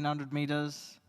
1400 meters.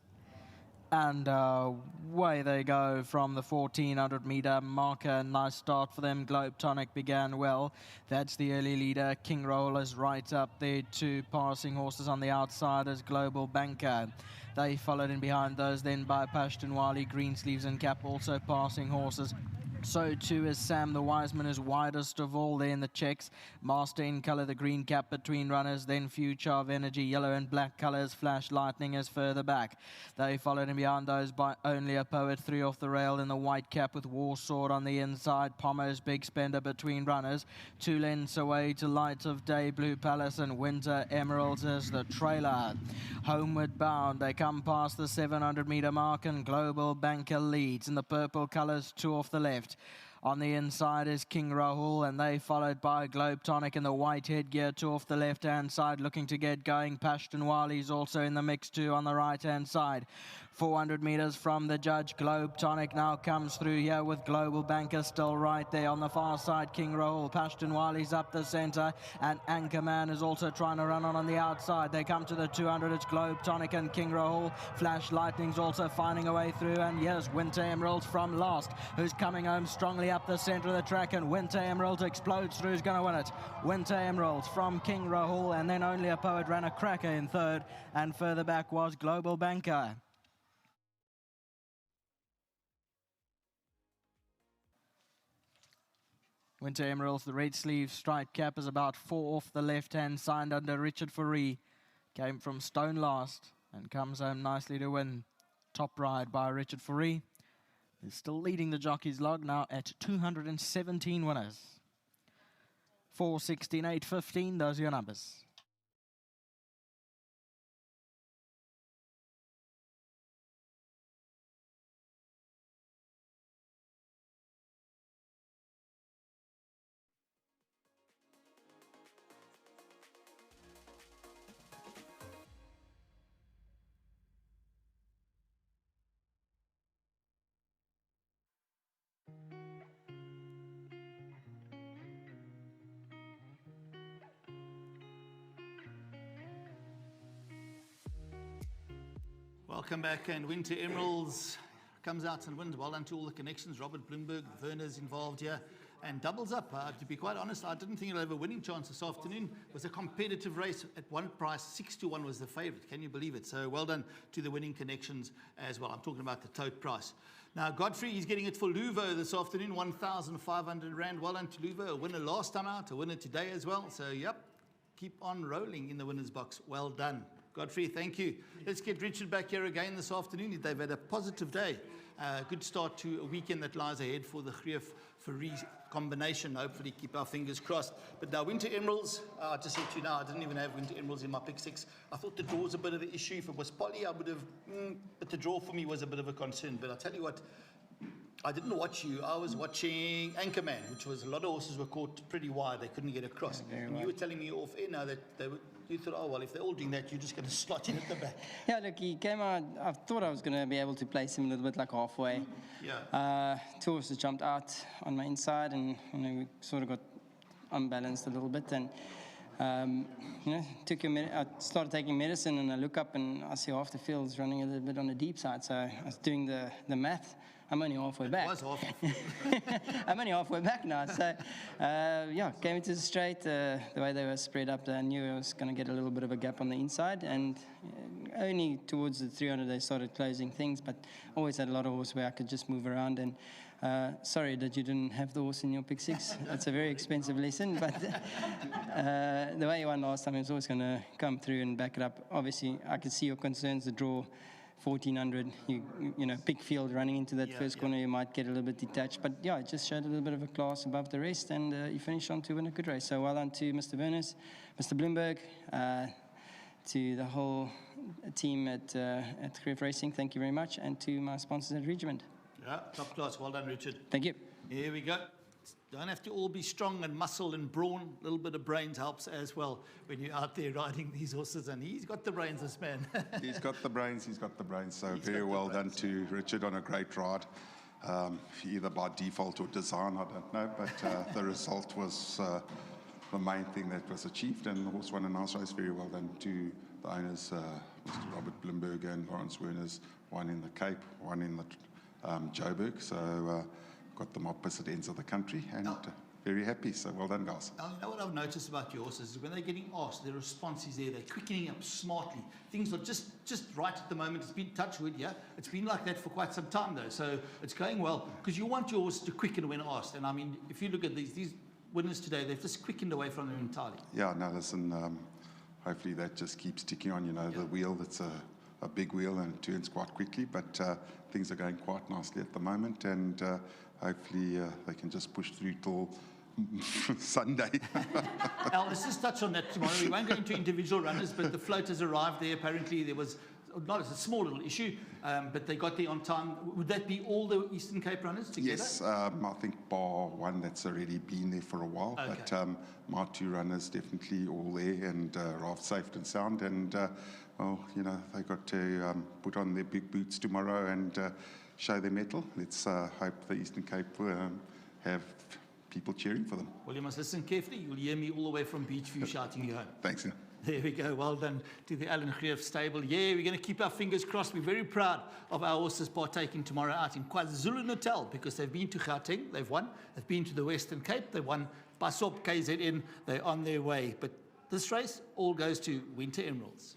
And away they go from the 1400 meter marker. Nice start for them. Globe Tonic began well. That's the early leader. King Roll is right up there. Two passing horses on the outside as Global Banker. They followed in behind those then by Pashtunwali, Greensleeves and Cap also passing horses. So too is Sam the Wiseman, is widest of all there in the checks. Master in colour, the green cap between runners. Then Future of Energy, yellow and black colours. Flash Lightning is further back. They followed in behind those by Only a Poet, three off the rail in the white cap with War Sword on the inside. Pommer's Big Spender between runners. 2 lengths away to Light of Day, Blue Palace and Winter Emeralds as the trailer. Homeward bound, they come past the 700 metre mark and Global Banker leads in the purple colours, 2 off the left. On the inside is King Rahul, and they followed by Globe Tonic in the white headgear, 2 off the left-hand side, looking to get going. Pashtunwali's also in the mix too on the right-hand side. 400 metres from the judge. Globe Tonic now comes through here with Global Banker still right there. On the far side, King Rahul. Pashtunwali's up the centre, and Anchorman is also trying to run on the outside. They come to the 200. It's Globe Tonic and King Rahul. Flash Lightning's also finding a way through, and yes, Winter Emeralds from last, who's coming home strongly up the centre of the track, and Winter Emeralds explodes through, who's going to win it. Winter Emeralds from King Rahul, and then Only a Poet ran a cracker in third, and further back was Global Banker. Winter Emeralds, the red sleeve striped cap, is about 4 off the left-hand side under Richard Fourie. Came from Stone last and comes home nicely to win. Top ride by Richard Fourie. He's still leading the jockeys log now at 217 winners. 4, 16, 8, 15, those are your numbers. Welcome back, and Winter Emeralds comes out and wins. Well done to all the connections. Robert Bloomberg, Werner's involved here, and doubles up. To be quite honest, I didn't think he'll have a winning chance this afternoon. It was a competitive race. At one price, 6-1 was the favourite. Can you believe it? So well done to the winning connections as well. I'm talking about the tote price. Now, Godfrey, he's getting it for Luvo this afternoon, 1,500 Rand. Well done to Luvo, a winner last time out, a winner today as well. So, yep, keep on rolling in the winner's box. Well done. Godfrey, thank you. Let's get Richard back here again this afternoon. They've had a positive day. Good start to a weekend that lies ahead for the Greef Fourie combination. Hopefully keep our fingers crossed. But now Winter Emeralds, I just said to you now, I didn't even have Winter Emeralds in my pick 6. I thought the draw was a bit of an issue. If it was Polly, I would have, but the draw for me was a bit of a concern. But I'll tell you what, I didn't watch you. I was watching Anchorman, which was a lot of horses were caught pretty wide. They couldn't get across. And you were telling me off air now that they were, you thought, oh, well, if they're all doing that, you're just going to slot in at the back. Yeah, look, he came out. I thought I was going to be able to place him a little bit like halfway. Yeah. 2 horses jumped out on my inside, and we sort of got unbalanced a little bit. And took a minute. I started taking medicine, and I look up and I see half the field's running a little bit on the deep side. So I was doing the math. I'm only halfway back. It was half. I'm only halfway back now. So, came into the straight. The way they were spread up, I knew I was going to get a little bit of a gap on the inside. And only towards the 300, they started closing things. But always had a lot of horse where I could just move around. And sorry that you didn't have the horse in your pick 6. That's a very expensive lesson. But the way you won last time, he was always going to come through and back it up. Obviously, I could see your concerns. The draw. 1400, you know, big field running into that first corner, you might get a little bit detached. But yeah, it just showed a little bit of a class above the rest, and you finished on to win a good race. So well done to Mr. Werner's, Mr. Bloomberg, to the whole team at Greef Racing. Thank you very much, and to my sponsors at Regiment. Yeah, top class. Well done, Richard. Thank you. Here we go. Don't have to all be strong and muscle and brawn. A little bit of brains helps as well when you're out there riding these horses. And he's got the brains, this man. He's got the brains. So very well done to Richard on a great ride. Either by default or design, I don't know. But the result was the main thing that was achieved. And the horse won a nice race. Very well done to The owners, Mr. Robert Bloomberg and Lawrence Werner's, one in the Cape, one in the Joburg. So got them opposite ends of the country, and very happy. So well done, guys. Now, you know what I've noticed about your horses is when they're getting asked, their response is there. They're quickening up smartly. Things are just right at the moment. It's been touch wood, yeah. It's been like that for quite some time though. So it's going well because you want your horse to quicken when asked. And I mean, if you look at these winners today, they've just quickened away from them entirely. Yeah, no, listen. Hopefully that just keeps ticking on. You know, the wheel. That's a big wheel and it turns quite quickly. But things are going quite nicely at the moment, and hopefully they can just push through till Sunday. Al, let's just touch on that tomorrow. We won't go into individual runners, but the float has arrived there. Apparently there was, not as a small little issue, but they got there on time. Would that be all the Eastern Cape runners together? Yes, I think bar one that's already been there for a while. Okay. But my two runners definitely all there and raft safe and sound. And, well, you know, they got to put on their big boots tomorrow and show their mettle. Let's hope the Eastern Cape have people cheering for them. Well, you must listen carefully. You'll hear me all the way from Beachview shouting you home. Thanks. There we go. Well done to the Alan Greef stable. Yeah, we're going to keep our fingers crossed. We're very proud of our horses partaking tomorrow out in KwaZulu-Natal because they've been to Gauteng, they've won. They've been to the Western Cape, they won. Pasop, KZN, they're on their way. But this race all goes to Winter Emeralds.